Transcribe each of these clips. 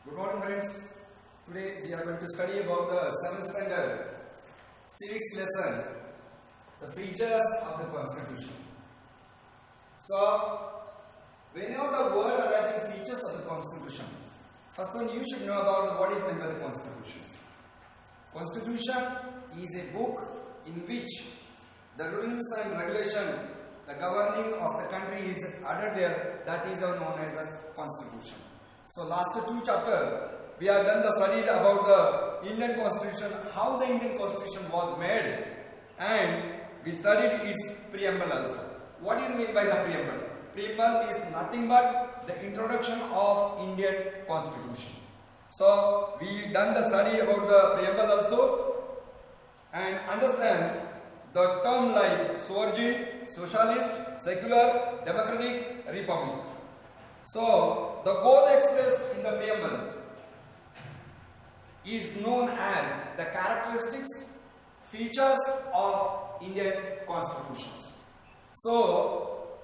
Good morning, friends. Today we are going to study about the 7th standard civics lesson, the features of the Constitution. So, whenever the word arises, features of the Constitution, first one you should know about what is meant by the Constitution. Constitution is a book in which the rules and regulation, the governing of the country is added there, that is known as a Constitution. So last two chapters, we have done the study about the Indian Constitution, how the Indian Constitution was made, and we studied its preamble also. What is meant by the preamble? Preamble is nothing but the introduction of Indian Constitution. So we done the study about the preamble also, and understand the term like sovereign, socialist, secular, democratic, republic. So, the goal expressed in the preamble is known as the characteristics, features of Indian constitutions. So,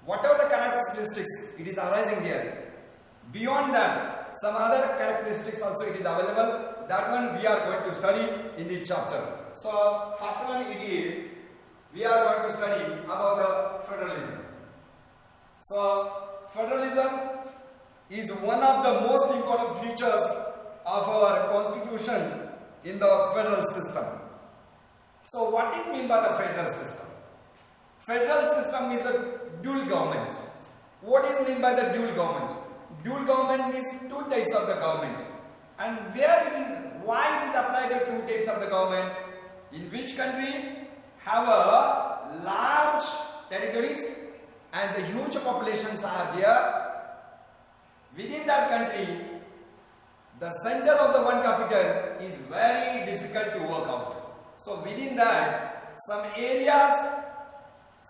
whatever the characteristics it is arising there, beyond that, some other characteristics also it is available. That one we are going to study in this chapter. So, first one it is, we are going to study about the federalism. So, federalism is one of the most important features of our constitution in the federal system. So, what is meant by the federal system? Federal system is a dual government. What is meant by the dual government? Dual government means two types of the government. And where it is, why it is applied the two types of the government? In which country have a large territories and the huge populations are there. Within that country, the center of the one capital is very difficult to work out. So within that, some areas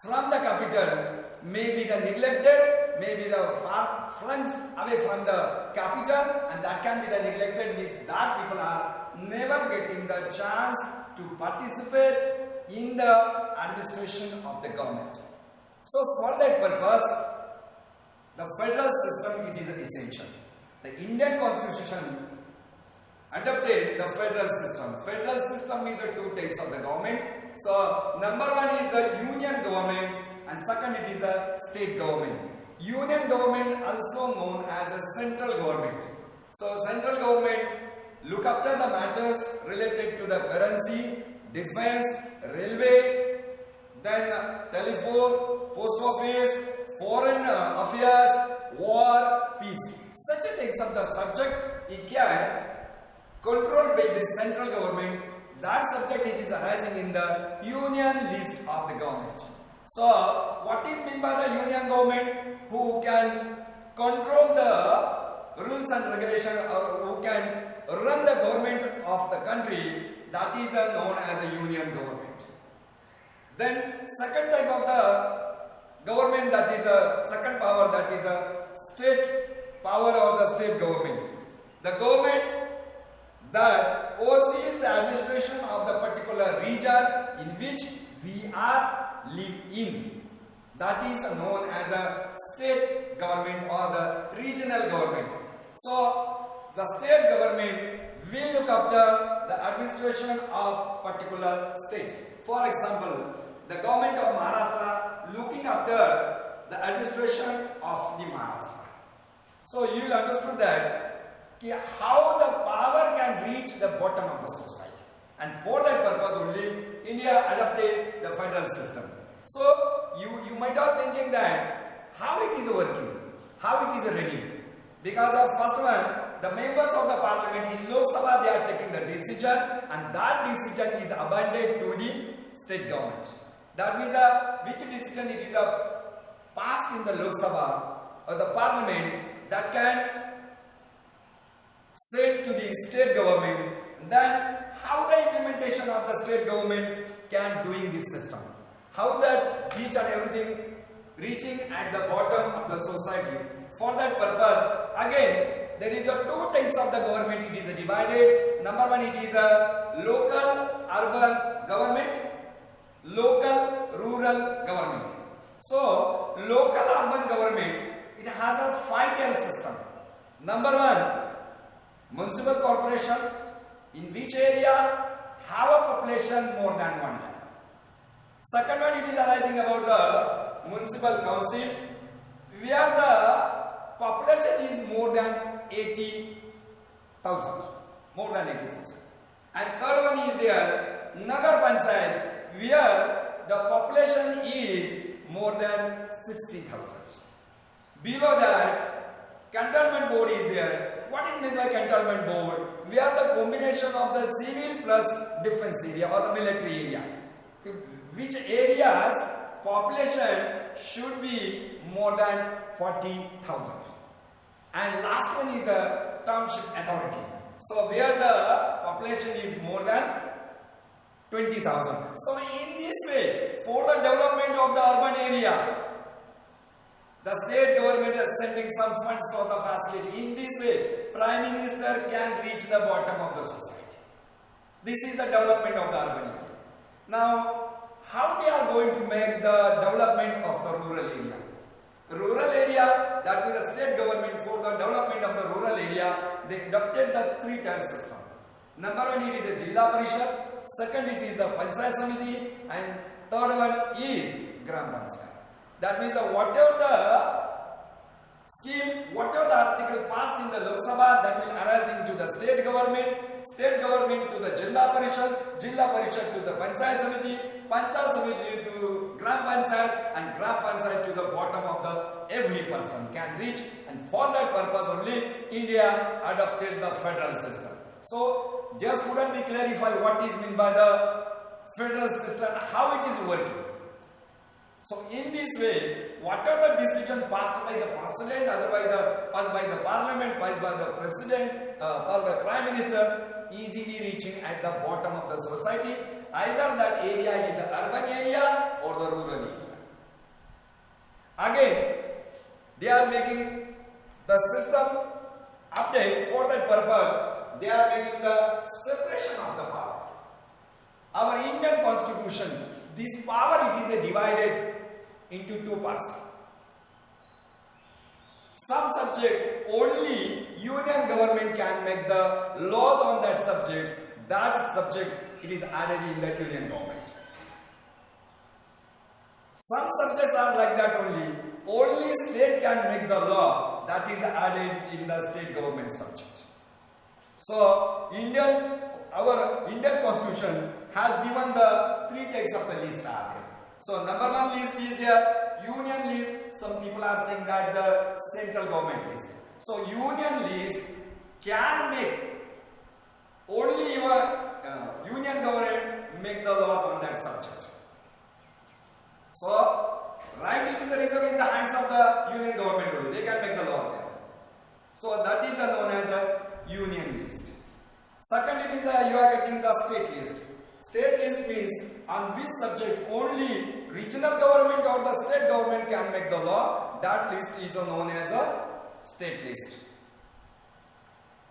from the capital may be the neglected, may be the far fronts away from the capital, and that can be the neglected, means that people are never getting the chance to participate in the administration of the government. So for that purpose, the federal system it is essential. The Indian Constitution adopted the federal system. Federal system is the two types of the government. So number one is the union government, and second it is the state government. Union government also known as the central government. So central government look after the matters related to the currency, defense, railway, then telephone, post office, foreign affairs, war, peace. Such a types of the subject it can controlled by the central government. That subject it is arising in the union list of the government. So, what is meant by the union government? Who can control the rules and regulation, or who can run the government of the country? That is known as a union government. Then second type of the government, that is a second power, that is a state power or the state government. The government that oversees the administration of the particular region in which we are live in. That is known as a state government or the regional government. So the state government will look after the administration of particular state. For example, the government of Maharashtra looking after the administration of the Maharashtra. So you will understand that how the power can reach the bottom of the society. And for that purpose only, India adopted the federal system. So you might be thinking that how it is working, how it is ready. Because of first one, the members of the parliament in Lok Sabha, they are taking the decision, and that decision is abandoned to the state government. That means which decision it is passed in the Lok Sabha or the parliament, that can send to the state government. And then how the implementation of the state government can doing this system. How that each and everything reaching at the bottom of the society. For that purpose, again, there is a two types of the government. It is divided. Number one, it is a local urban government, local rural government. So, local urban government, it has a 5-tier system. Number one, municipal corporation in which area have a population more than 1 lakh. Second one, it is arising about the municipal council where the population is more than 80,000. More than 80,000. And third one is there, Nagar Panchayat, where the population is more than 60,000. Below that, cantonment board is there. What is meant by cantonment board? Where the combination of the civil plus defense area or the military area. Which areas population should be more than 40,000. And last one is the township authority. So where the population is more than 20,000. So in this way, for the development of the urban area, the state government is sending some funds for the facility. In this way, Prime Minister can reach the bottom of the society. This is the development of the urban area. Now, how they are going to make the development of the rural area? Rural area, that means the state government for the development of the rural area, they adopted the 3-tier system. Number one, it is a Jilla Parishad. Second, it is the Panchayat Samiti. And third one is Gram Panchayat. That means whatever the scheme, whatever the article passed in the Lok Sabha, that will arise into the state government to the Jilla Parishad to the Panchayat Samiti, Panchayat Samiti to Gram Panchayat, and Gram Panchayat to the bottom of the every person can reach. And for that purpose only, India adopted the federal system. So, just couldn't we clarify what is meant by the federal system, how it is working. So, in this way, whatever the decision passed by the president, otherwise passed by the parliament, passed by the president, or the prime minister, easily reaching at the bottom of the society. Either that area is an urban area or the rural area. Again, they are making the system update. For that purpose, they are making the separation of the power. Our Indian constitution, this power it is divided into 2 parts. Some subject only union government can make the laws on that subject. That subject it is added in the union government. Some subjects are like that only. Only state can make the law. That is added in the state government subject. So our Indian constitution has given the 3 types of the list are there. So number 1 list is there, union list. Some people are saying that the central government list. So union list can make only your union government make the laws on that subject. So right, it is reserved in the hands of the union government only. They can make the laws there. So that is known as a union list. Second, it is you are getting the state list. State list means on which subject only regional government or the state government can make the law. That list is known as a state list.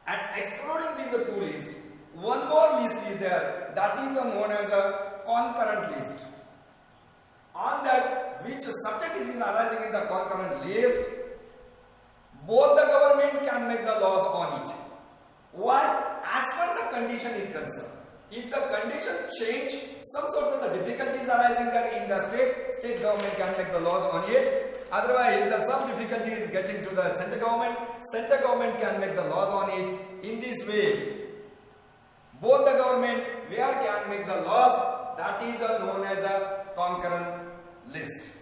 And excluding these 2 lists, one more list is there. That is known as a concurrent list. On that, which subject is arising in the concurrent list, both the government can make the laws on it. Why? As per the condition is concerned. If the condition change, some sort of the difficulties arising there in the state government can make the laws on it. Otherwise, the some difficulty is getting to the center government can make the laws on it. In this way, both the government where can make the laws, that is known as a concurrent list.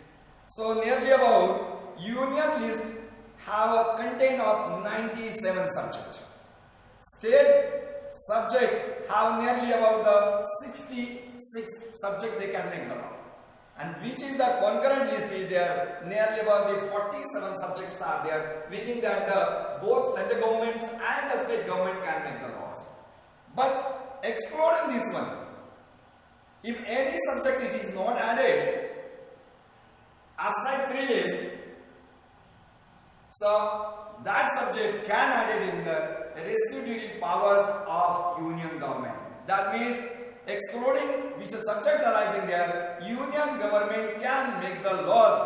So nearly about union list have a contain of 97 subjects. State subject have nearly about the 66 subject they can make the law. And which is the concurrent list is there, nearly about the 47 subjects are there. Within that both central governments and the state government can make the laws. But excluding this one, if any subject it is not added outside 3 lists, so that subject can add it in the residuary powers of union government. That means excluding which is subject arising there, union government can make the laws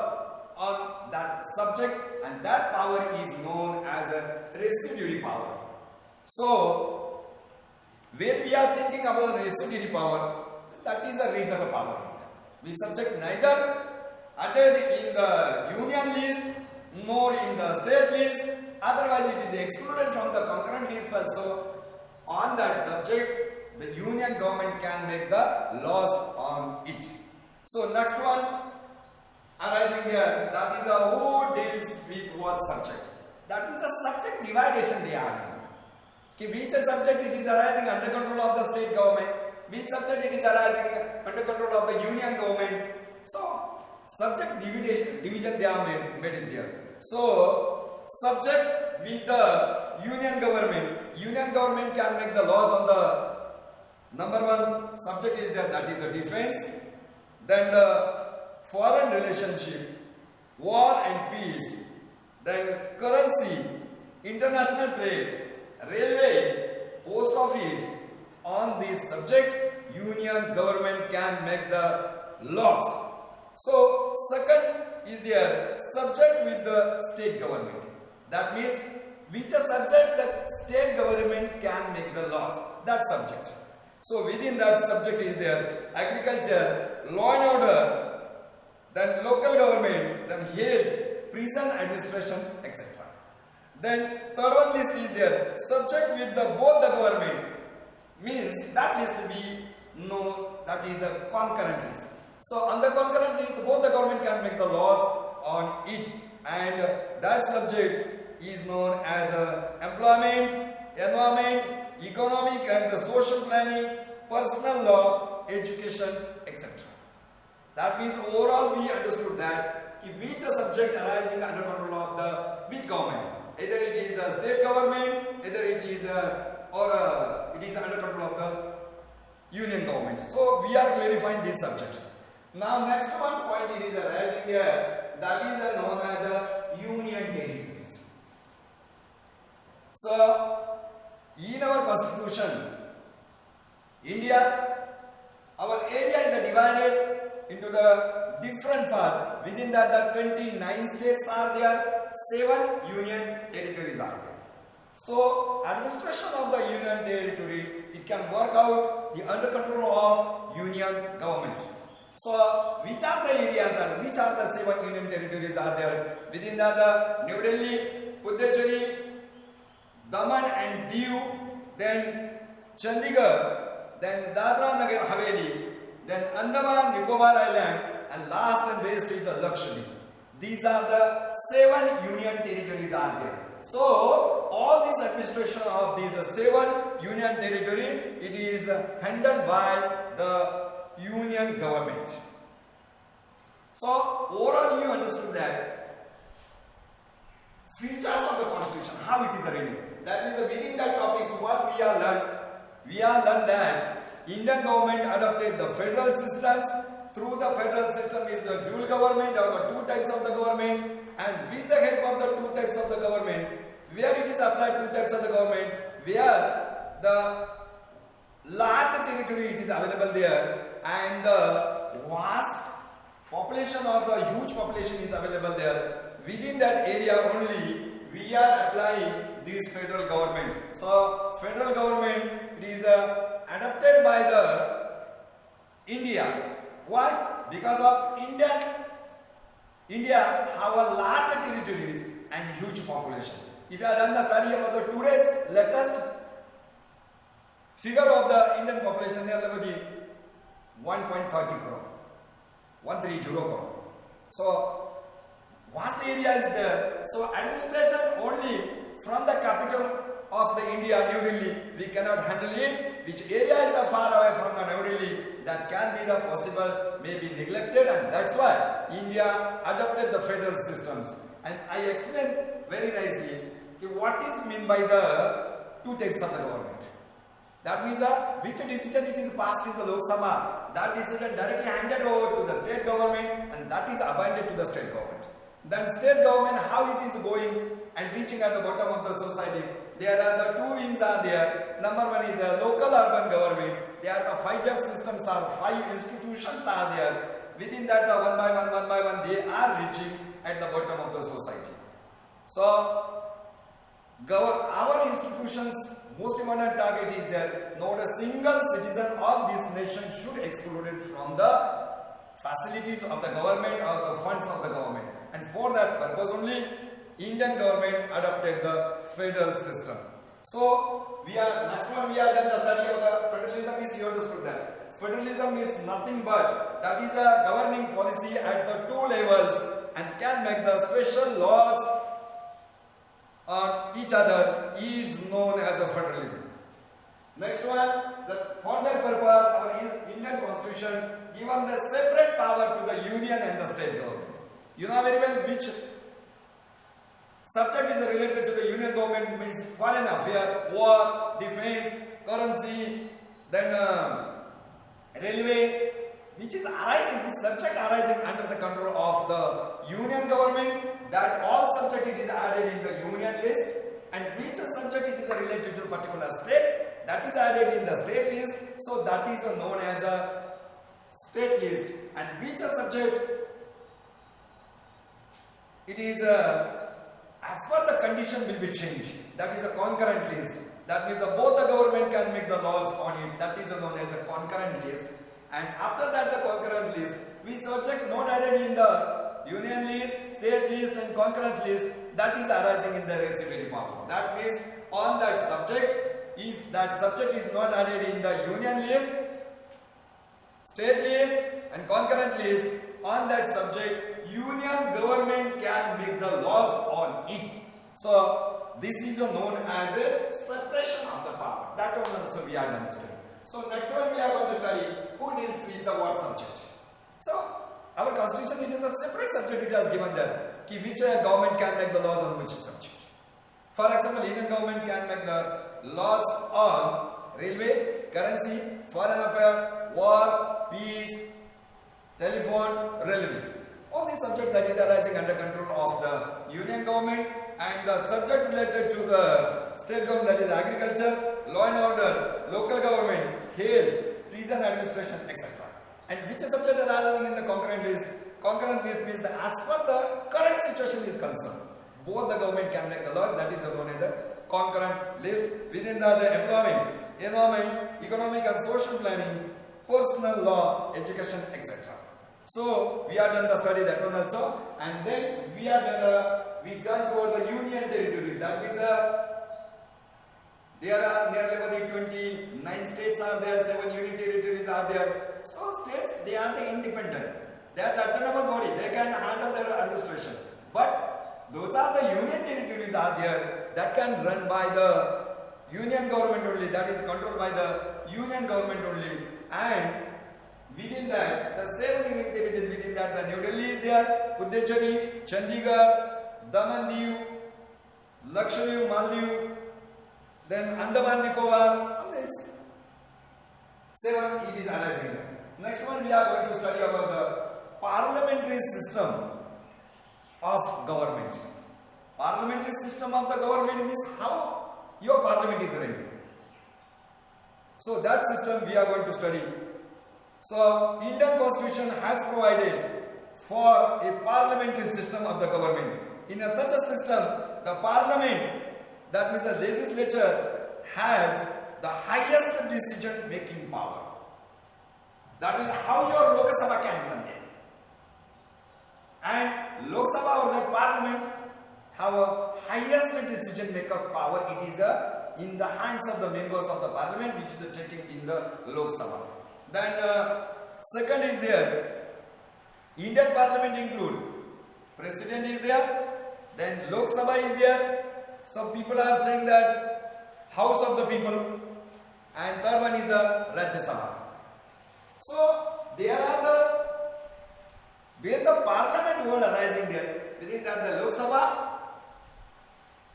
on that subject, and that power is known as a residuary power. So, when we are thinking about residuary power, that is a reserve power. We subject neither added in the union list nor in the state list, otherwise it is excluded from the concurrent list also. On that subject, the union government can make the laws on it. So next one arising here, that is who deals with what subject. That is the subject dividation they are in. Which subject it is arising under control of the state government, which subject it is arising under control of the union government. So subject division they are made in there. So subject with the union government can make the laws on the number one subject is there, that is the defense, then the foreign relationship, war and peace, then currency, international trade, railway, post office. On this subject, union government can make the laws. So second is there subject with the state government. That means which a subject the state government can make the laws. That subject. So within that subject is there agriculture, law and order, then local government, then health, prison administration, etc. Then third one list is there subject with the both the government, means that list to be known, that is a concurrent list. So on the concurrent list both the government can make the laws on it, and that subject is known as employment, environment, economic and the social planning, personal law, education, etc. That means overall we understood that which subject arising under control of the which government, either it is the state government, either it is it is under control of the union government. So we are clarifying these subjects. Now next one point it is arising here, that is known as union territories. So in our constitution, India, our area is divided into the different parts. Within that the 29 states are there, 7 union territories are there. So administration of the union territory, it can work out the under control of union government. So which are the areas which are the 7 union territories are there? Within that the New Delhi, Puducherry, Daman and Diu, then Chandigarh, then Dadra Nagar Haveli, then Andaman Nicobar Island, and last and best is Lakshadweep. These are the 7 union territories are there. So all this administration of these 7 union territory, it is handled by the union government. So overall you understood that features of the constitution, how it is arranged. That means within that topics what we are learned. We are learned that Indian government adopted the federal systems. Through the federal system is the dual government or the 2 types of the government, and with the help of the 2 types of the government, where it is applied 2 types of the government, where the large territory it is available there and the vast population or the huge population is available there, within that area only we are applying this federal government. So federal government it is adopted by the India. Why? Because of India have a large territories and huge population. If you have done the study about the today's latest figure of the Indian population, they are 1.30 crore, 130 crore. So vast area is there. So administration only from the capital of the India, New Delhi, we cannot handle it. Which area is far away from the New Delhi, that can be the possible, may be neglected, and that's why India adopted the federal systems. And I explained very nicely what is meant by the 2 types of the government. That means which decision it is passed in the Lok Sabha, that decision directly handed over to the state government, and that is abandoned to the state government. Then state government, how it is going and reaching at the bottom of the society. There are the 2 wings are there. Number 1 is a local urban government. There are the 5 systems are 5 institutions are there. Within that the one by one they are reaching at the bottom of the society. So our institutions' most important target is that not a single citizen of this nation should excluded from the facilities of the government or the funds of the government. And for that purpose only, Indian government adopted the federal system. So next one we are done the study of the federalism is you understood that. Federalism is nothing but that is a governing policy at the two levels and can make the special laws on each other is known as a federalism. Next one, for that purpose our Indian constitution given the separate power to the union and the state government. You know very well which subject is related to the union government means foreign affairs, war, defense, currency, then railway, which is arising, this subject arising under the control of the union government, that all subject it is added in the union list, and which subject it is related to a particular state, that is added in the state list, so that is known as a state list, and which subject it is as per the condition will be changed, that is a concurrent list. That means both the government can make the laws on it, that is known as a concurrent list. And after that the concurrent list, we subject not added in the union list, state list and concurrent list, that is arising in the residuary power. That means on that subject, if that subject is not added in the union list, state list and concurrent list, on that subject union government can make the laws on it. So this is known as a separation of the power. That one also we are done studying. So next one we are going to study who deals with the what subject. So our constitution it is a separate subject it has given there. Which government can make the laws on which subject. For example, Indian government can make the laws on railway, currency, foreign affairs, war, peace, telephone, railway. All these subjects that is arising under control of the union government, and the subject related to the state government, that is agriculture, law and order, local government, health, prison administration, etc. And which subject are arising in the concurrent list? Concurrent list means that as per the current situation is concerned, both the government can make the law, that is known as the concurrent list. Within that the employment, environment, economic and social planning, personal law, education, etc. So we are done the study that one also, and then we are done we turn toward the union territories. That means there are nearly 29 states are there, 7 union territories are there. So states they are the independent. They are the autonomous body. They can handle their administration. But those are the union territories are there that can run by the union government only. That is controlled by the union government only. And within that, the 7 union territories, within that the New Delhi is there, Puducherry, Chandigarh, Daman Diu, Lakshadweep, Maldives, then Andaman Nicobar, all this 7 it is arising there. Next one we are going to study about the parliamentary system of government. Parliamentary system of the government means how your parliament is ready. So that system we are going to study. So Indian Constitution has provided for a parliamentary system of the government. In such a system, the parliament, that means the legislature, has the highest decision making power. That is how your Lok Sabha can run it. And Lok Sabha or the parliament have a highest decision maker power. It is in the hands of the members of the parliament, which is taken in the Lok Sabha. Then second is there, Indian parliament include president is there, then Lok Sabha is there. Some people are saying that House of the People, and third one is the Rajya Sabha. So there are where the parliament word arising there, within that the Lok Sabha,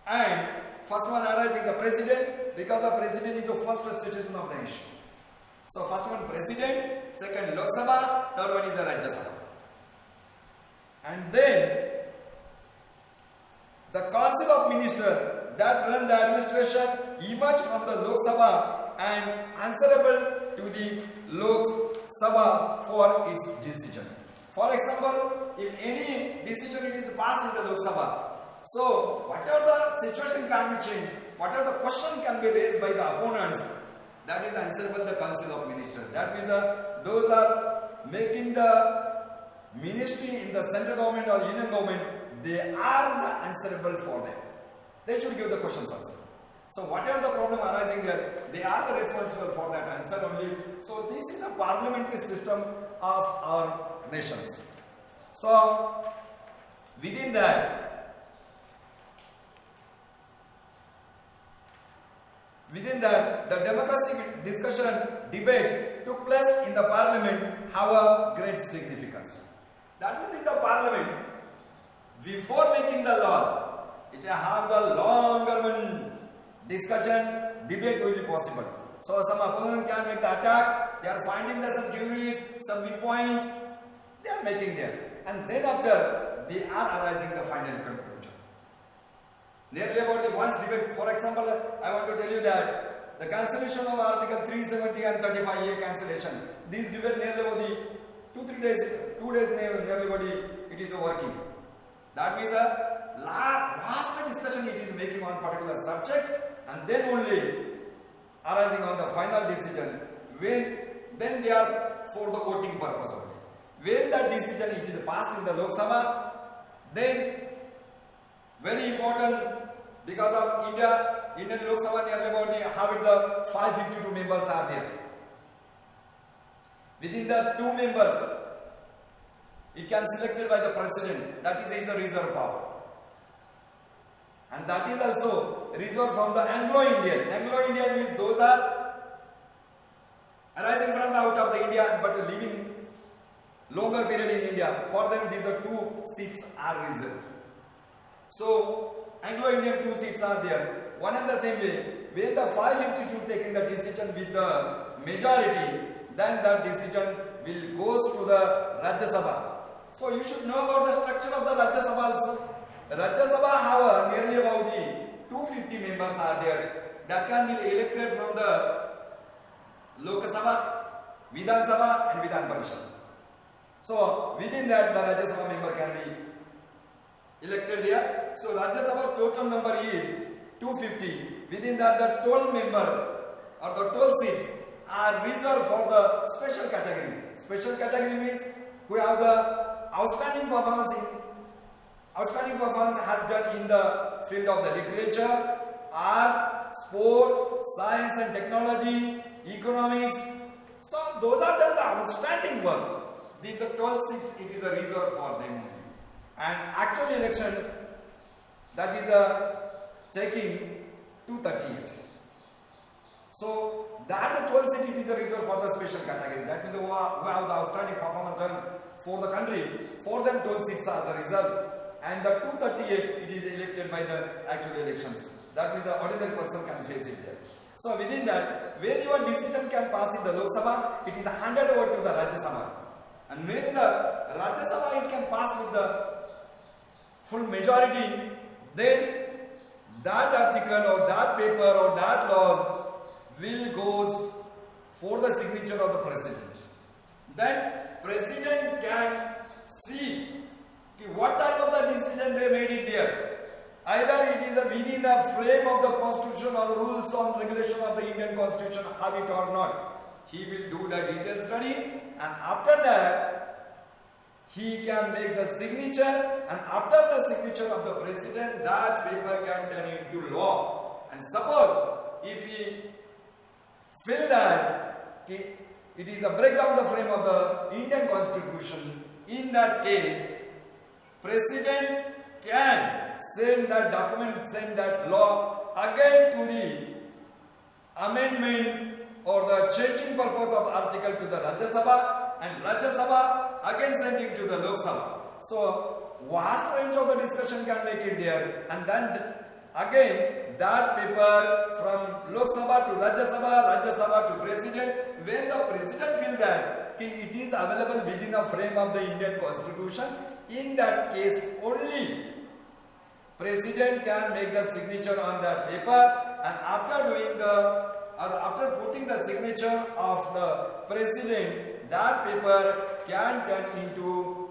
and first one arising the president, because the president is the first citizen of the nation. So first one president, second Lok Sabha, third one is the Rajya Sabha. And then the Council of Ministers that run the administration emerge from the Lok Sabha and answerable to the Lok Sabha for its decision. For example, if any decision it is passed in the Lok Sabha, So whatever the situation can be changed, whatever the question can be raised by the opponents, that is answerable the Council of Ministers. That means those are making the ministry in the central government or union government, they are the answerable for them. They should give the questions answer. So whatever the problem arising there, they are the responsible for that answer only. So this is a parliamentary system of our nations. So within that, the democratic discussion, debate took place in the parliament have a great significance. That means in the parliament, before making the laws, it have the longer one discussion, debate will be possible. So some opponent can make the attack, they are finding there some theories, some viewpoint, they are making there. And then after, they are arising the final conclusion. Nearly about the once debate, for example, I want to tell you that the cancellation of Article 370 and 35A cancellation, this debate nearly about the 2 days nearly about it is working. That means a vast discussion it is making on particular subject, and then only arising on the final decision when then they are for the voting purpose only. When that decision it is passed in the Lok Sabha, then very important because of Indian Lok Sabha nearly about the have the 552 members are there. Within the 2 members, it can be selected by the president. That is a reserve power. And that is also reserved from the Anglo-Indian. Anglo-Indian means those are arising from the out of the India but living longer period in India. For them these are 2 seats are reserved. So Anglo-Indian 2 seats are there. One and the same way, when the 552 taking the decision with the majority, then that decision will goes to the Rajya Sabha. So you should know about the structure of the Rajya Sabha also. The Rajya Sabha have nearly about the 250 members are there that can be elected from the Lok Sabha, Vidhan Sabha and Vidhan Parishad. So within that the Rajya Sabha member can be elected there. So Rajya Sabha total number is 250. Within that the 12 members or the 12 seats are reserved for the special category. Special category means who have the outstanding performance has done in the field of the literature, art, sport, science and technology, economics. So those are the outstanding one. These are 12 seats, it is a reserve for them. And actual election, that is taking 238. So that 12 seat it is a reserve for the special category. That means who have the outstanding performance done for the country. For them 12 seats are the reserve. And the 238 it is elected by the actual elections. That means the ordinary person can face it there. So within that, when your decision can pass in the Lok Sabha, it is handed over to the Rajya Sabha. And when the Rajya Sabha it can pass with the full majority, then that article or that paper or that laws will goes for the signature of the president. Then president can see what type of the decision they made it there. Either it is within the frame of the constitution or the rules on regulation of the Indian constitution, have it or not. He will do the detailed study, and after that he can make the signature, and after the signature of the president that paper can turn into law. And suppose if he feel that it is a breakdown the frame of the Indian constitution, in that case president can send that document, send that law again to the amendment or the changing purpose of article to the Rajya Sabha, and Rajya Sabha again sending to the Lok Sabha. So vast range of the discussion can make it there, and then again that paper from Lok Sabha to Rajya Sabha to president. When the president feel that it is available within the frame of the Indian constitution, in that case only president can make the signature on that paper, and after putting the signature of the president, that paper can turn into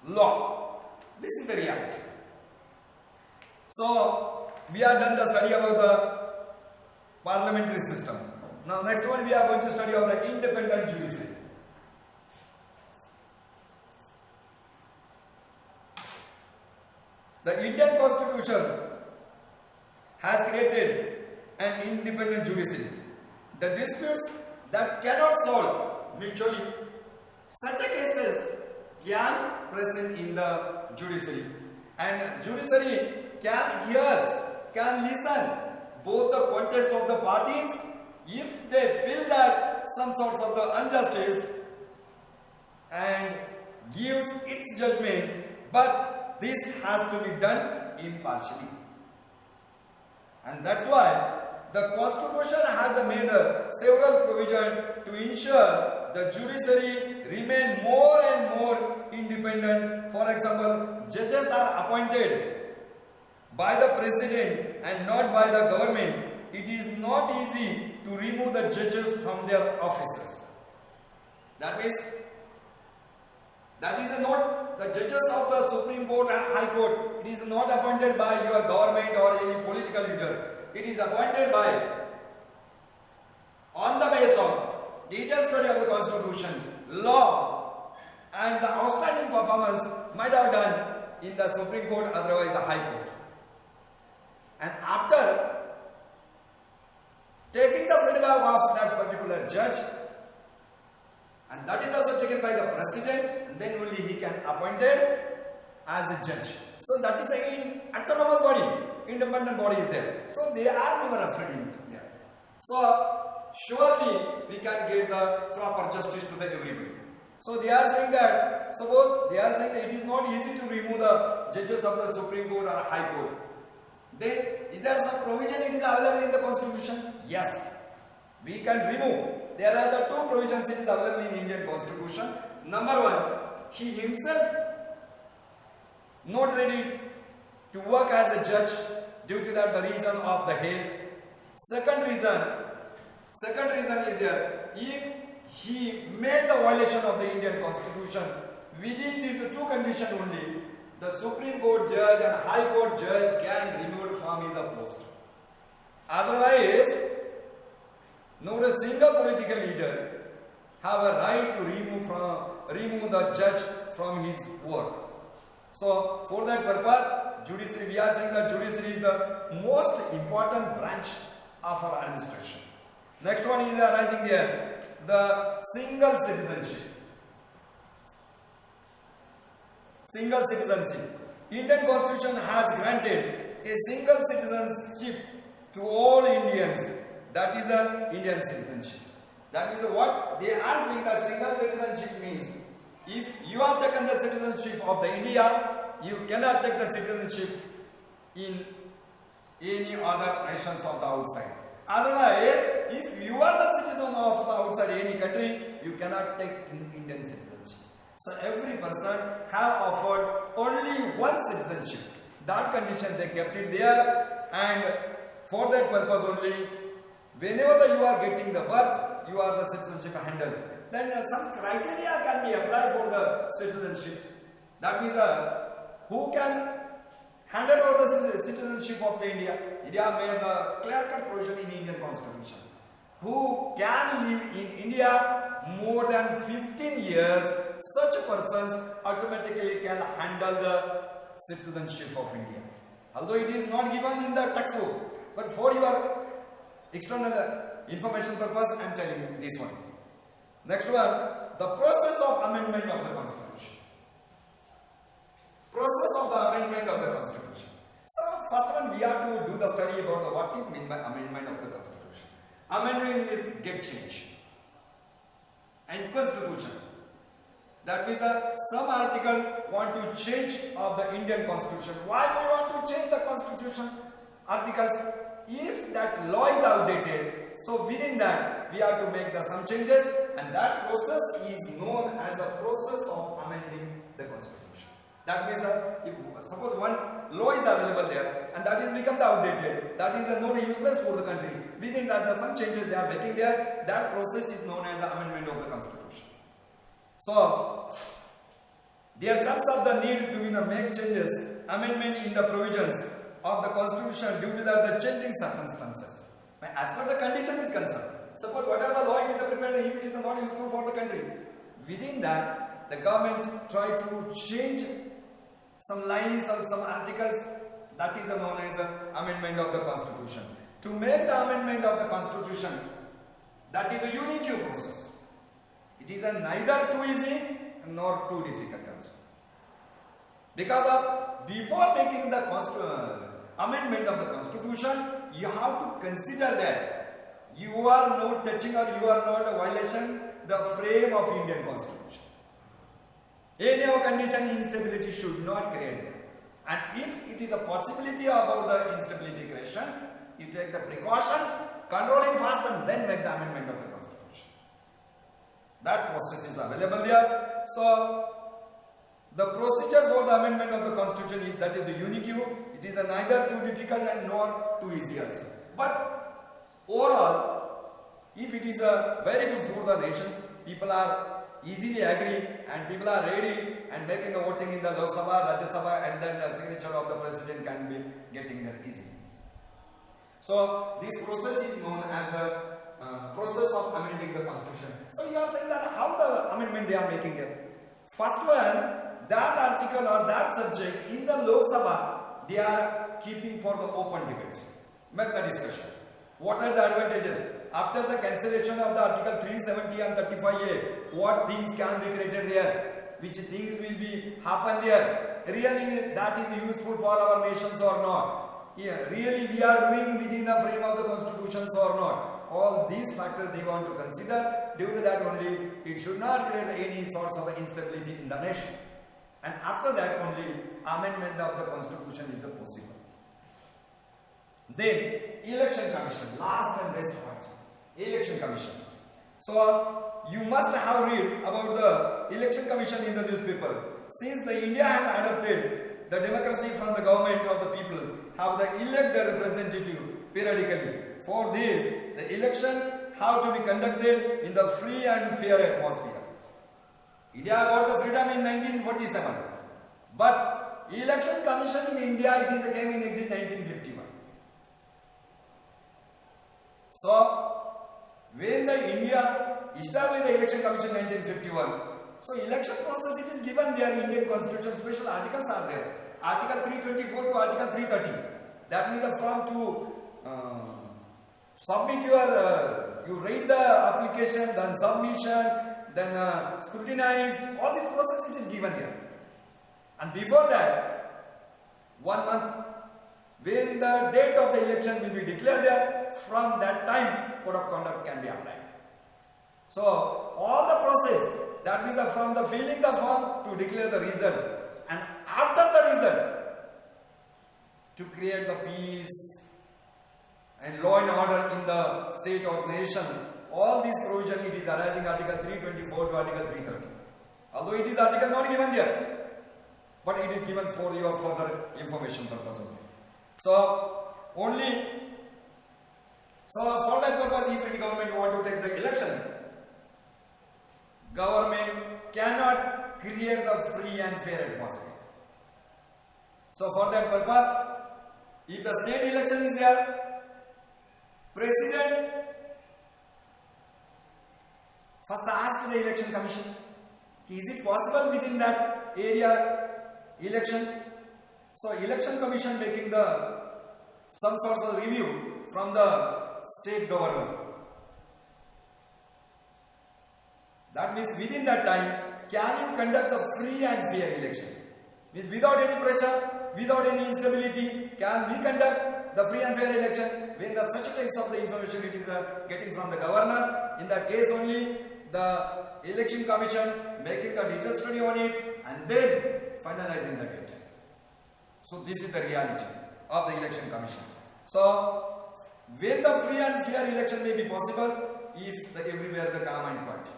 law. This is the reality. So we have done the study about the parliamentary system. Now next one we are going to study of the independent judiciary. The Indian Constitution has created an independent judiciary. The disputes that cannot solve mutually, such a cases can present in the judiciary, and judiciary can hear, can listen both the contest of the parties if they feel that some sorts of the injustice and gives its judgment, but this has to be done impartially. And that's why the Constitution has made several provisions to ensure the judiciary remain more and more independent. For example, judges are appointed by the president and not by the government. It is not easy to remove the judges from their offices. That is not the judges of the Supreme Court and High Court. It is not appointed by your government or any political leader. It is appointed by, on the basis of detailed study of the Constitution, law, and the outstanding performance might have done in the Supreme Court, otherwise the High Court. And after taking the feedback of that particular judge, and that is also taken by the president, and then only he can appointed as a judge. So that is an autonomous body, independent body is there. So they are never afraid there. So surely we can give the proper justice to the everybody. So they are saying that, suppose they are saying that it is not easy to remove the judges of the Supreme Court or High Court. Is there some provision it is available in the Constitution? Yes. We can remove. There are the two provisions it is available in Indian Constitution. Number one, he himself not ready to work as a judge due to that the reason of the health. Second reason is there, if he made the violation of the Indian Constitution, within these two conditions only, the Supreme Court judge and High Court judge can be removed from his post. Otherwise, not a single political leader have a right to remove the judge from his work. So for that purpose, judiciary, we are saying that judiciary is the most important branch of our administration. Next one is arising there, the single citizenship. Single citizenship. Indian Constitution has granted a single citizenship to all Indians. That is a Indian citizenship. That means what they are saying that single citizenship means, if you have taken the citizenship of the India, you cannot take the citizenship in any other nations of the outside. Otherwise, if you are the citizen of the outside any country, you cannot take Indian citizenship. So every person have offered only one citizenship. That condition they kept it there, and for that purpose only, whenever you are getting the birth, you are the citizenship handled. Then some criteria can be applied for the citizenship. That means who can handle over the citizenship of India? India made a clear-cut provision in the Indian Constitution. Who can live in India more than 15 years, such persons automatically can handle the citizenship of India. Although it is not given in the textbook, but for your external information purpose, I am telling you this one. Next one, the process of amendment of the Constitution. Process of the amendment of the Constitution. So, first one, we have to do the study about what it means by amendment of the Constitution. Amendment is get change. And Constitution. That means some article want to change of the Indian Constitution. Why we want to change the Constitution articles? If that law is outdated, so within that we have to make some changes, and that process is known as a process of amending the Constitution. That means if suppose one law is available there and that is become outdated, that is not useless for the country. Within that some changes they are making there, that process is known as the amendment of the Constitution. So there comes up the need to make changes, amendment in the provisions of the constitution due to the changing circumstances. As per the condition is concerned. Suppose whatever the law it is prepared, if it is not useful for the country, within that the government try to change some lines or some articles. That is known as an amendment of the constitution. To make the amendment of the constitution, that is a unique process. It is neither too easy nor too difficult also. Because of before making the amendment of the constitution, you have to consider that you are not touching or you are not violation the frame of Indian constitution. Any condition instability should not create there. And if it is a possibility about the instability creation, you take the precaution, controlling fast and then make the amendment of the constitution. That process is available there. So, the procedure for the amendment of the constitution is that is a unique. It is neither too difficult and nor too easy also. But overall, if it is very good for the nations, people are easily agree and people are ready and making the voting in the Lok Sabha, Rajya Sabha, and then the signature of the president can be getting there easily. So this process is known as a process of amending the constitution. So you are saying that how the amendment they are making it. First one, that article or that subject in the Lok Sabha they are keeping for the open debate. Make the discussion. What are the advantages? After the cancellation of the Article 370 and 35A, what things can be created there? Which things will be happen there? Really that is useful for our nations or not? Yeah, really we are doing within the frame of the constitutions or not? All these factors they want to consider. Due to that only, it should not create any sorts of instability in the nation. And after that only, amendment of the constitution is possible. Then, election commission, last and best point. Election commission. So, you must have read about the election commission in the newspaper. Since the India has adopted the democracy from the government of the people, have the elect the representative periodically. For this, the election have to be conducted in the free and fair atmosphere. India got the freedom in 1947. But election commission in India, it is came in 1951. So, when the India established the election commission in 1951, so election process it is given there in Indian constitution, special articles are there. Article 324 to Article 330. That means a form to submit your, you read the application, then submission, then scrutinize, all this process it is given there. And before that, 1 month, when the date of the election will be declared there, from that time, code of conduct can be applied. So, all the process, that means from the filling the form to declare the result, and after the result, to create the peace and law and order in the state or nation, all these provision it is arising Article 324 to Article 330. Although it is article not given there, but it is given for your further information purpose only. So, only, so for that purpose, if the government want to take the election, government cannot create the free and fair atmosphere. So, for that purpose, if the state election is there, president first asked the election commission, is it possible within that area election? So, election commission making the some sort of review from the state government. That means within that time, can you conduct the free and fair election? Without any pressure, without any instability, can we conduct the free and fair election? When the such types of the information it is getting from the governor, in that case only, the election commission making the detailed study on it and then finalizing the date. So this is the reality of the election commission. So when the free and fair election may be possible if everywhere the calm and quiet.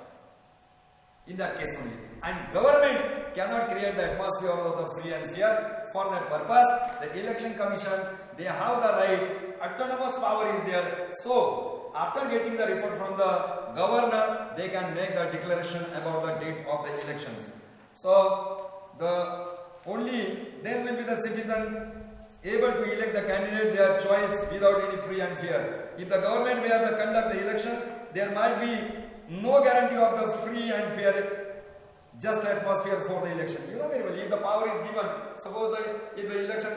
In that case only. And government cannot create the atmosphere of the free and fair. For that purpose, the election commission, they have the right, autonomous power is there. So, after getting the report from the governor, they can make the declaration about the date of the elections. So, the only then will be the citizen able to elect the candidate their choice without any free and fair. If the government were to conduct the election, there might be no guarantee of the free and fair just atmosphere for the election. You know very well, if the power is given, suppose if the election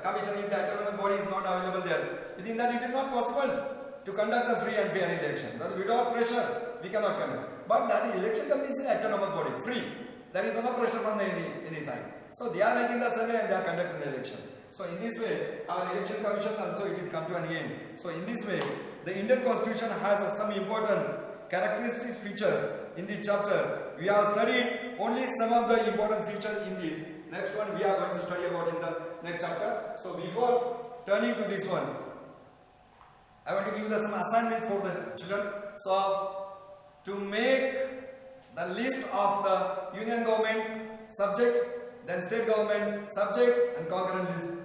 commission, if the autonomous body is not available there, within that it is not possible to conduct the free and fair election. Without pressure, we cannot conduct. But that election commission is autonomous body, free. There is no pressure from any side. So they are making the survey and they are conducting the election. So in this way, our election commission also it is come to an end. So in this way, the Indian Constitution has some important characteristic features in this chapter. We have studied only some of the important features in this. Next one we are going to study about in the next chapter. So before turning to this one, I want to give you some assignment for the children. So to make the list of the union government subject, then state government subject and concurrent list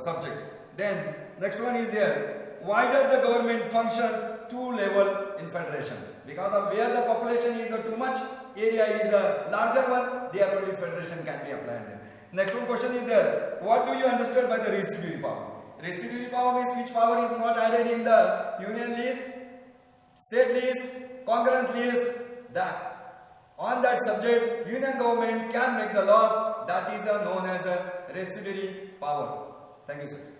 subject. Then next one is there. Why does the government function two level in federation? Because of where the population is too much, area is a larger one, there only federation can be applied there. Next one question is there. What do you understand by the residuary power? Residuary power means which power is not added in the union list, state list, concurrent list. That on that subject, union government can make the laws. That is known as a residuary power. Thank you, sir.